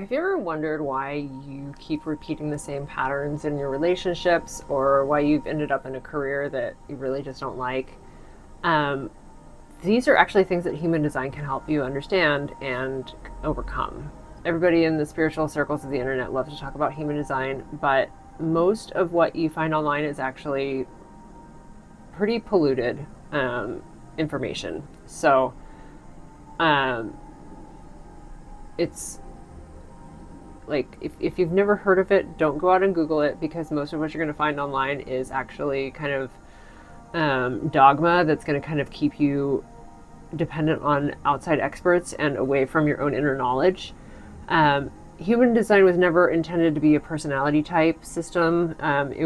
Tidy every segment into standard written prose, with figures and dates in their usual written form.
Have you ever wondered why you keep repeating the same patterns in your relationships or why you've ended up in a career that you really just don't like? Um, these are actually things that human design can help you understand and overcome. Everybody in the spiritual circles of the internet loves to talk about human design, but most of what you find online is actually pretty polluted information. So um, it's like if you've never heard of it, don't go out and Google it because most of what you're going to find online is actually kind of dogma that's going to kind of keep you dependent on outside experts and away from your own inner knowledge. Human design was never intended to be a personality type system. It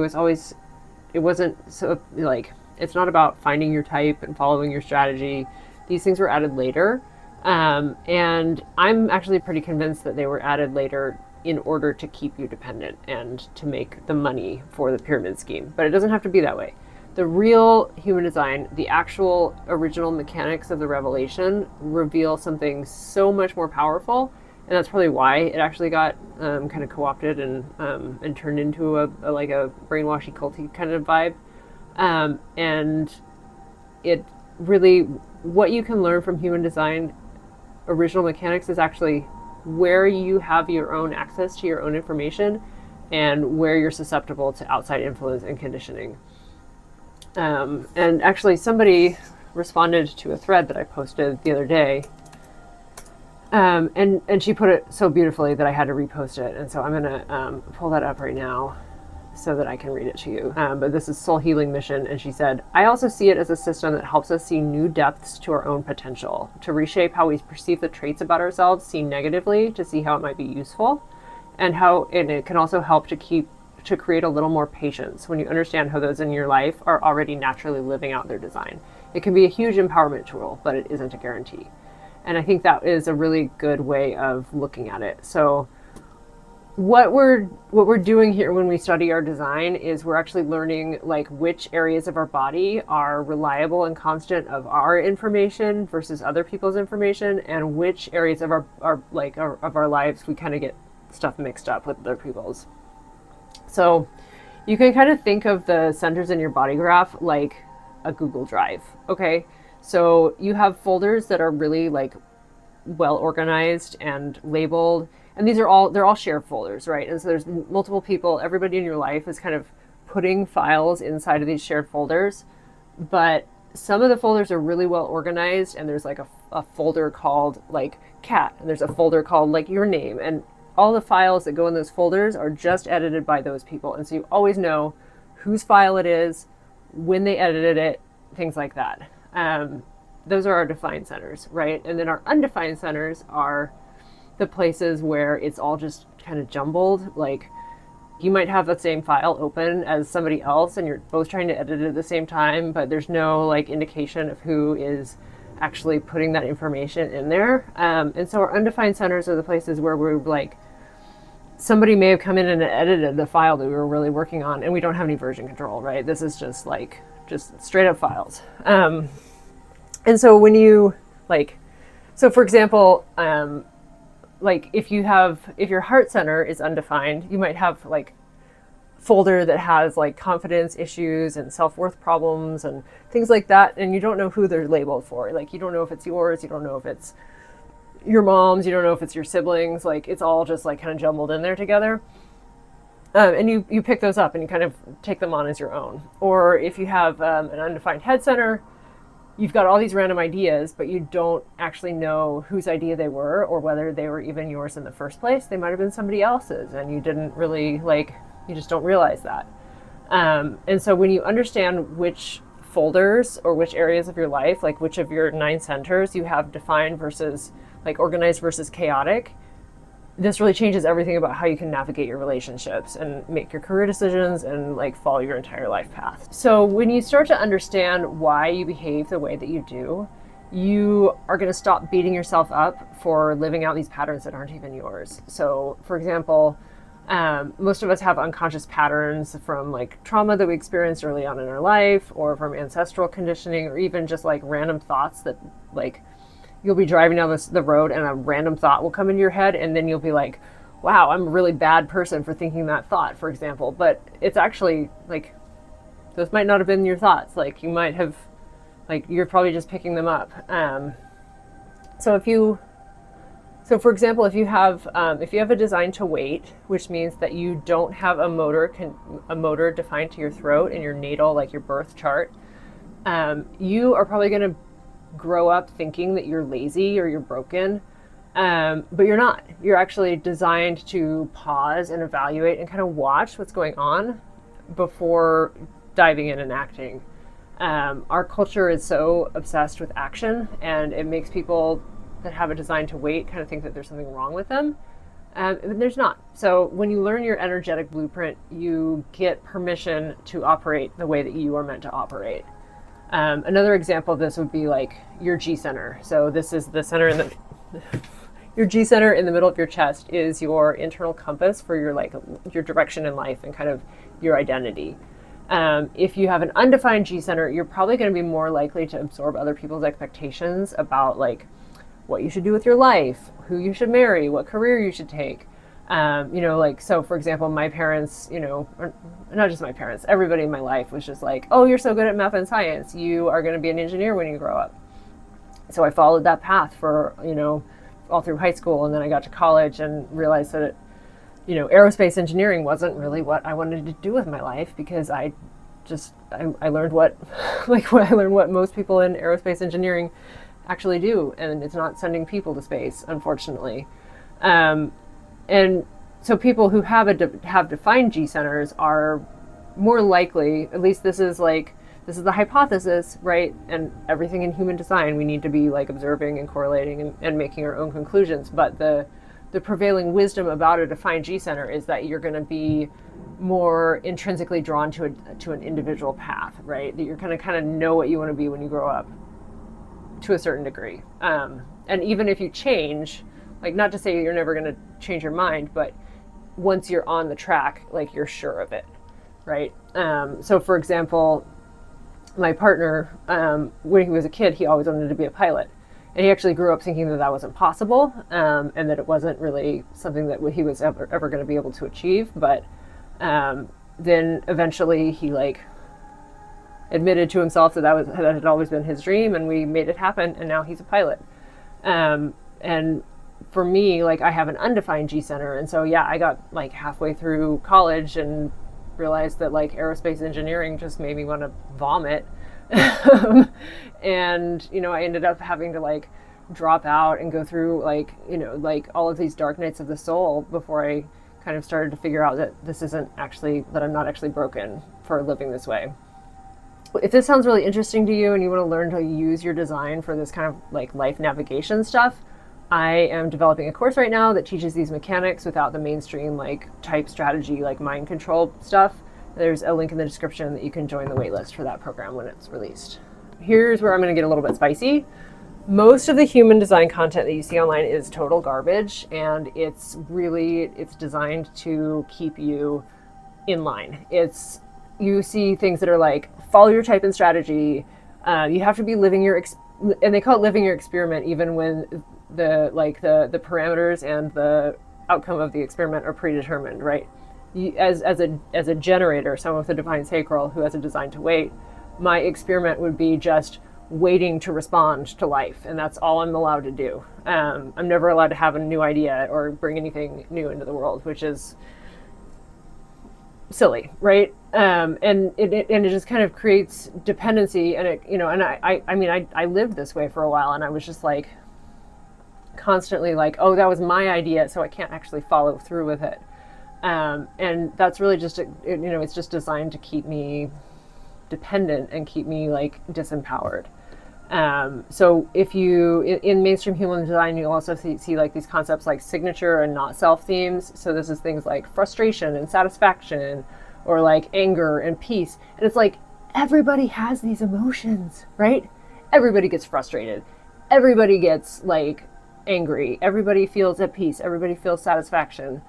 wasn't so like, it's not about finding your type and following your strategy. These things were added later. And I'm actually pretty convinced that they were added later in order to keep you dependent and to make the money for the pyramid scheme. But it doesn't have to be that way. The real human design, the actual original mechanics of the revelation, reveal something so much more powerful. And that's probably why it actually got kind of co-opted and turned into a like a brainwashy culty kind of vibe. And it really, what you can learn from human design original mechanics is actually where you have your own access to your own information and where you're susceptible to outside influence and conditioning. And actually, somebody responded to a thread that I posted the other day, and she put it so beautifully that I had to repost it. And so I'm gonna pull that up right now so that I can read it to you. But this is Soul Healing Mission, and she said, I also see it as a system that helps us see new depths to our own potential, to reshape how we perceive the traits about ourselves seen negatively, to see how it might be useful, and it can also help to create a little more patience when you understand how those in your life are already naturally living out their design. It can be a huge empowerment tool, but it isn't a guarantee. And I think that is a really good way of looking at it. So what we're doing here when we study our design is we're actually learning like which areas of our body are reliable and constant of our information versus other people's information, and which areas of our lives we kind of get stuff mixed up with other people's. So you can kind of think of the centers in your body graph like a Google Drive. Okay, so you have folders that are really like well organized and labeled, and they're all shared folders, right? And so there's multiple people, everybody in your life is kind of putting files inside of these shared folders, but some of the folders are really well organized, and there's like a folder called like cat, and there's a folder called like your name, and all the files that go in those folders are just edited by those people, and so you always know whose file it is, when they edited it, things like that. Those are our defined centers, right? And then our undefined centers are the places where it's all just kind of jumbled. Like you might have the same file open as somebody else and you're both trying to edit it at the same time, but there's no like indication of who is actually putting that information in there. And so our undefined centers are the places where we're like, somebody may have come in and edited the file that we were really working on, and we don't have any version control, right? This is just straight up files. And so when you so for example, like if your heart center is undefined, you might have like folder that has like confidence issues and self-worth problems and things like that, and you don't know who they're labeled for. Like you don't know if it's yours, you don't know if it's your mom's, you don't know if it's your siblings. Like it's all just like kind of jumbled in there together. And you pick those up and you kind of take them on as your own. Or if you have an undefined head center, you've got all these random ideas, but you don't actually know whose idea they were or whether they were even yours in the first place. They might have been somebody else's, and you didn't really you just don't realize that. And so when you understand which folders or which areas of your life, like which of your 9 centers you have defined versus like organized versus chaotic, this really changes everything about how you can navigate your relationships and make your career decisions and like follow your entire life path. So when you start to understand why you behave the way that you do, you are going to stop beating yourself up for living out these patterns that aren't even yours. So for example, most of us have unconscious patterns from like trauma that we experienced early on in our life, or from ancestral conditioning, or even just like random thoughts that like you'll be driving down the road and a random thought will come into your head, and then you'll be like, wow, I'm a really bad person for thinking that thought, for example. But it's actually like, those might not have been your thoughts. Like, you might have, like, you're probably just picking them up. So if you, so for example, if you have a design to wait, which means that you don't have a motor defined to your throat in your natal, like your birth chart, you are probably going to grow up thinking that you're lazy or you're broken. But you're not. You're actually designed to pause and evaluate and kind of watch what's going on before diving in and acting. Our culture is so obsessed with action, and it makes people that have a design to wait kind of think that there's something wrong with them. And there's not. So when you learn your energetic blueprint, you get permission to operate the way that you are meant to operate. Another example of this would be like your G center. So this is the center in the your G center in the middle of your chest is your internal compass for your direction in life and kind of your identity. If you have an undefined G center, you're probably going to be more likely to absorb other people's expectations about like what you should do with your life, who you should marry, what career you should take. Like, so for example, my parents, or not just my parents, everybody in my life was just like, oh, you're so good at math and science. You are going to be an engineer when you grow up. So I followed that path for, all through high school. And then I got to college and realized that, aerospace engineering wasn't really what I wanted to do with my life, because I learned what most people in aerospace engineering actually do. And it's not sending people to space, unfortunately. And so people who have defined G centers are more likely, at least this is the hypothesis, right? And everything in human design, we need to be like observing and correlating and making our own conclusions. But the prevailing wisdom about a defined G center is that you're going to be more intrinsically drawn to an individual path, right? That you're going to kind of know what you want to be when you grow up to a certain degree. And even if you change, like, not to say you're never going to change your mind, but once you're on the track, like, you're sure of it, right? So for example, my partner, when he was a kid, he always wanted to be a pilot. And he actually grew up thinking that wasn't possible, and that it wasn't really something that he was ever going to be able to achieve. But then eventually he admitted to himself that that had always been his dream, and we made it happen, and now he's a pilot. And for me, I have an undefined G center, and so yeah, I got halfway through college and realized that aerospace engineering just made me want to vomit. And I ended up having to drop out and go through all of these dark nights of the soul before I kind of started to figure out that I'm not actually broken for living this way. If this sounds really interesting to you and you want to learn to use your design for this kind of life navigation stuff, I am developing a course right now that teaches these mechanics without the mainstream type strategy, mind control stuff. There's a link in the description that you can join the waitlist for that program when it's released. Here's where I'm going to get a little bit spicy. Most of the human design content that you see online is total garbage, and it's designed to keep you in line. You see things that are follow your type and strategy. You have to be living and they call it living your experiment, even when the parameters and the outcome of the experiment are predetermined, right? As a generator, someone with a divine sacral who has a design to wait, my experiment would be just waiting to respond to life, and that's all I'm allowed to do. I'm never allowed to have a new idea or bring anything new into the world, which is silly, right? And it just kind of creates dependency, and I lived this way for a while, and I was just constantly oh, that was my idea, so I can't actually follow through with it. And that's really just it's just designed to keep me dependent and keep me disempowered. So if you in mainstream human design, you'll also see these concepts like signature and not self themes. So this is things like frustration and satisfaction, or anger and peace. And it's everybody has these emotions, right? Everybody gets frustrated. Everybody gets angry. Everybody feels at peace. Everybody feels satisfaction.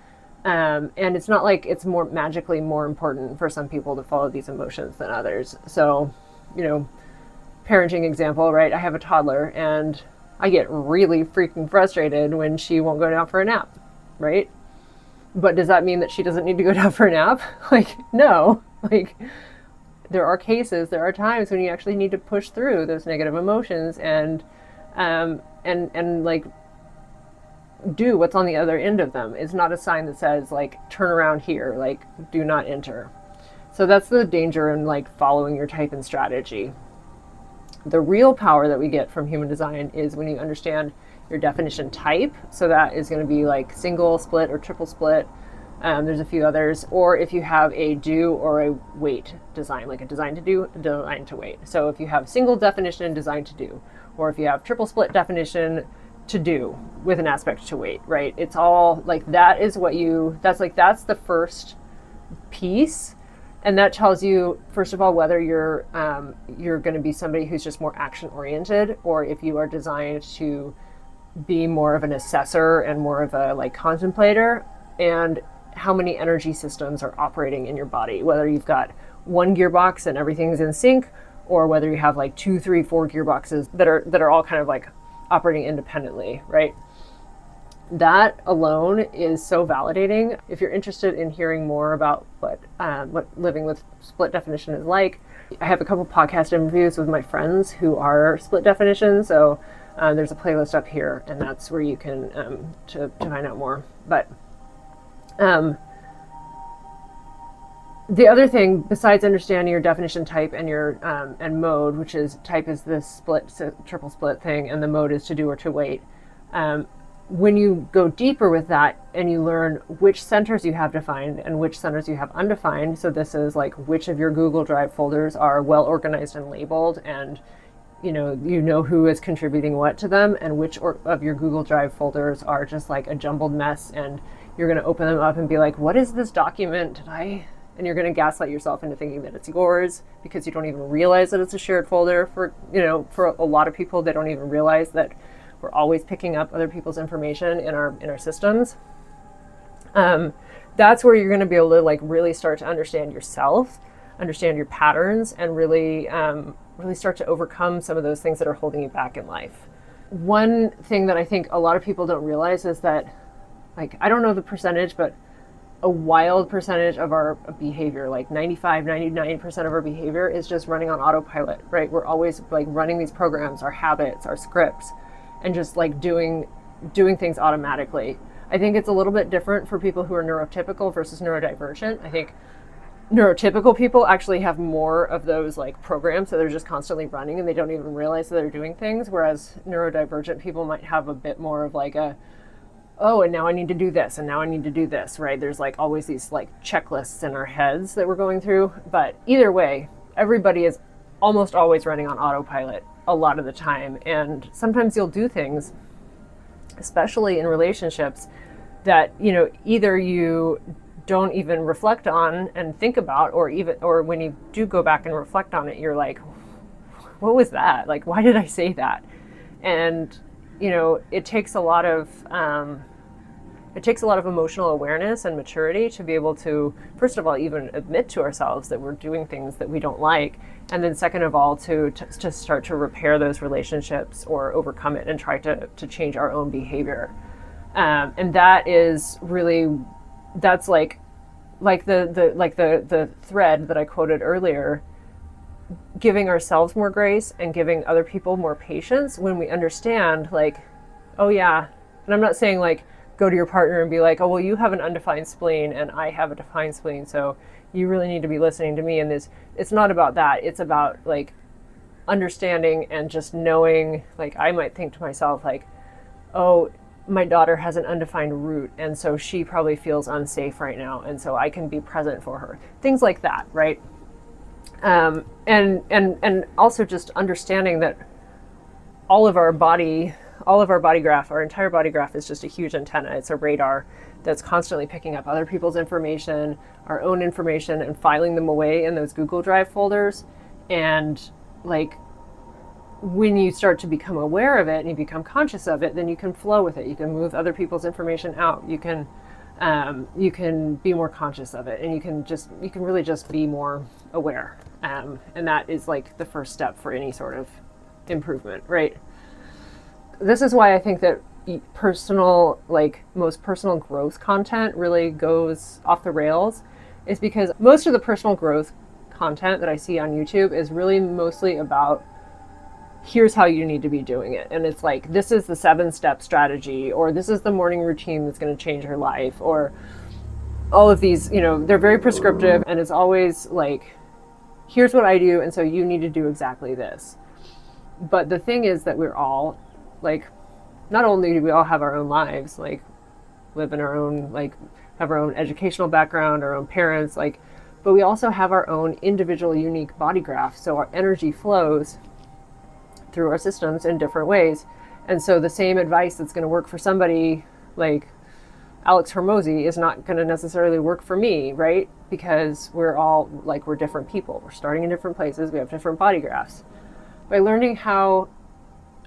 And it's not it's magically more important for some people to follow these emotions than others. So, parenting example, right? I have a toddler, and I get really freaking frustrated when she won't go down for a nap, right? But does that mean that she doesn't need to go down for a nap? Like, no. Like, there are cases, there are times when you actually need to push through those negative emotions and like do what's on the other end of them. It's not a sign that says like turn around here, like do not enter. So that's the danger in like following your type and strategy. The real power that we get from human design is when you understand your definition type. So that is going to be like single, split, or triple split. There's a few others. Or if you have a do or a wait design, like a design to do, a design to wait. So if you have single definition, design to do, or if you have triple split definition, to do with an aspect to wait, right? It's all like that is what you, that's the first piece. And that tells you, first of all, whether you're going to be somebody who's just more action oriented, or if you are designed to be more of an assessor and more of a like contemplator, and how many energy systems are operating in your body, whether you've got one gearbox and everything's in sync, or whether you have like 2, 3, 4 gearboxes that are all kind of like operating independently, right? That alone is so validating. If you're interested in hearing more about what living with split definition is like, I have a couple podcast interviews with my friends who are split definition. So there's a playlist up here, and that's where you can to find out more. But the other thing, besides understanding your definition type and your and mode, which is type is this split, triple split thing, and the mode is to do or to wait. When you go deeper with that and you learn which centers you have defined and which centers you have undefined, so this is like which of your Google Drive folders are well organized and labeled, and you know who is contributing what to them, and which of your Google Drive folders are just like a jumbled mess, and you're going to open them up and be like, what is this document? And you're going to gaslight yourself into thinking that it's yours, because you don't even realize that it's a shared folder. For a lot of people, they don't even realize that we're always picking up other people's information in our systems. That's where you're going to be able to like really start to understand yourself, understand your patterns, and really start to overcome some of those things that are holding you back in life. One thing that I think a lot of people don't realize is that, like, I don't know the percentage, but a wild percentage of our behavior, like 95, 99% of our behavior is just running on autopilot, right? We're always like running these programs, our habits, our scripts, and just like doing things automatically. I think it's a little bit different for people who are neurotypical versus neurodivergent. I think neurotypical people actually have more of those like programs that they're just constantly running and they don't even realize that they're doing things, whereas neurodivergent people might have a bit more of like and now I need to do this, and now I need to do this, right? There's like always these like checklists in our heads that we're going through. But either way, everybody is almost always running on autopilot a lot of the time. And sometimes you'll do things, especially in relationships, that, either you don't even reflect on and think about, or when you do go back and reflect on it, you're like, what was that? Like, why did I say that? And it takes a lot of emotional awareness and maturity to be able to, first of all, even admit to ourselves that we're doing things that we don't like, and then second of all, to start to repair those relationships or overcome it and try to change our own behavior. And that is really, that's like the thread that I quoted earlier. Giving ourselves more grace and giving other people more patience when we understand, like, oh yeah, and I'm not saying like go to your partner and be like, oh well, you have an undefined spleen and I have a defined spleen, so you really need to be listening to me in this. It's not about that. It's about like understanding and just knowing, like, I might think to myself like, oh, my daughter has an undefined root, and so she probably feels unsafe right now, and so I can be present for her. Things like that, right? And also just understanding that all of our body graph, our entire body graph is just a huge antenna. It's a radar that's constantly picking up other people's information, our own information, and filing them away in those Google Drive folders. And like, when you start to become aware of it and you become conscious of it, then you can flow with it. You can move other people's information out. You can be more conscious of it, and you can really just be more aware. And that is like the first step for any sort of improvement, right? This is why I think that personal, like most personal growth content really goes off the rails is because most of the personal growth content that I see on YouTube is really mostly about here's how you need to be doing it. And it's like, this is the 7-step strategy, or this is the morning routine that's going to change your life, or all of these, they're very prescriptive, and it's always like, here's what I do, and so you need to do exactly this. But the thing is that we're all like, not only do we all have our own lives, like live in our own, like have our own educational background, our own parents, like, but we also have our own individual unique body graph. So our energy flows through our systems in different ways. And so the same advice that's going to work for somebody like Alex Hormozy is not going to necessarily work for me, right? Because we're all like, we're different people. We're starting in different places. We have different body graphs. By learning how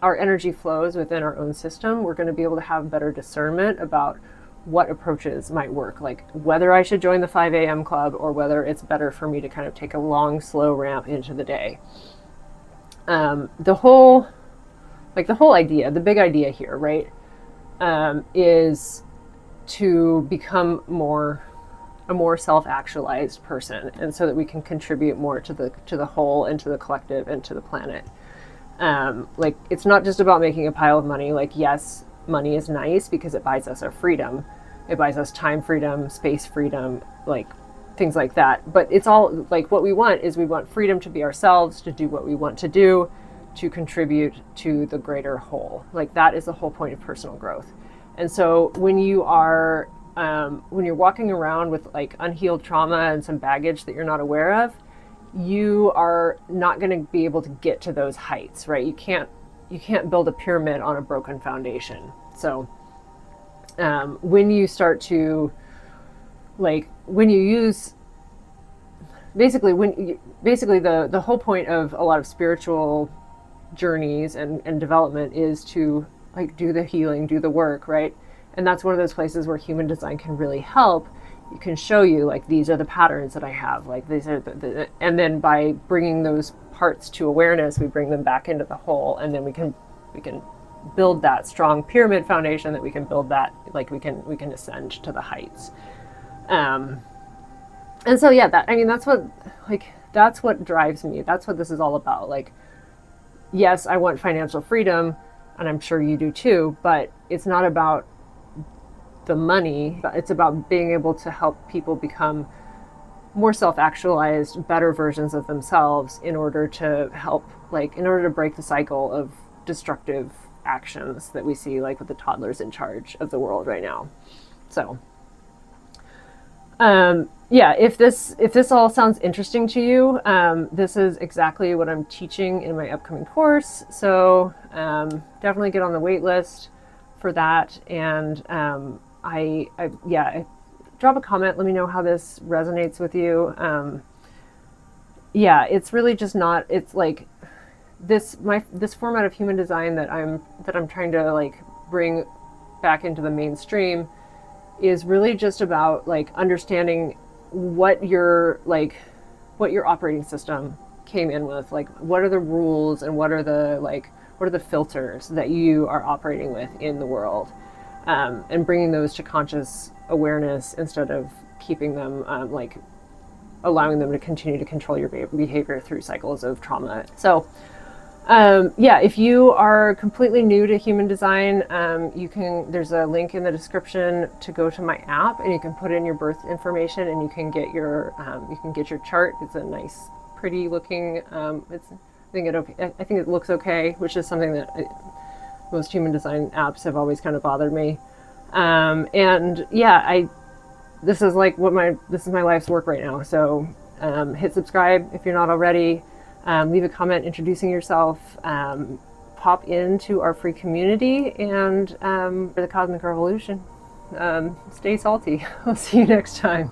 our energy flows within our own system, we're going to be able to have better discernment about what approaches might work, like whether I should join the 5 a.m. club or whether it's better for me to kind of take a long, slow ramp into the day. The whole idea, the big idea here, right, is to become a more self-actualized person, and so that we can contribute more to the whole and to the collective and to the planet. Like, it's not just about making a pile of money. Like, yes, money is nice because it buys us our freedom. It buys us time freedom, space freedom, like things like that. But it's all like, what we want is we want freedom to be ourselves, to do what we want to do, to contribute to the greater whole. Like, that is the whole point of personal growth. And so when you're walking around with like unhealed trauma and some baggage that you're not aware of, you are not going to be able to get to those heights, right? You can't build a pyramid on a broken foundation. So when you start to, like, when you use, basically the whole point of a lot of spiritual journeys and development is to like do the healing, do the work, right? And that's one of those places where human design can really help. You can show you, like, these are the patterns that I have, like these are and then by bringing those parts to awareness, we bring them back into the whole, and then we can build that strong pyramid foundation that we can build that, like we can ascend to the heights. And so yeah, that's what drives me. That's what this is all about. Like, yes, I want financial freedom, and I'm sure you do too, but it's not about the money. It's about being able to help people become more self-actualized, better versions of themselves in order to break the cycle of destructive actions that we see, like with the toddlers in charge of the world right now. So yeah, if this all sounds interesting to you, this is exactly what I'm teaching in my upcoming course. So definitely get on the wait list for that. And I drop a comment. Let me know how this resonates with you. Yeah, it's really just not. It's like this format of human design that I'm trying to like bring back into the mainstream is really just about like understanding what your operating system came in with. Like, what are the rules and what are the filters that you are operating with in the world, and bringing those to conscious awareness instead of keeping them allowing them to continue to control your behavior through cycles of trauma. So yeah, if you are completely new to human design, there's a link in the description to go to my app, and you can put in your birth information, and you can get your chart. It's a nice, pretty looking. I think it looks okay, which is something that most human design apps have always kind of bothered me. And yeah, this is my life's work right now. So hit subscribe if you're not already. Leave a comment introducing yourself. Pop into our free community, and for the cosmic revolution. Stay salty. I'll see you next time.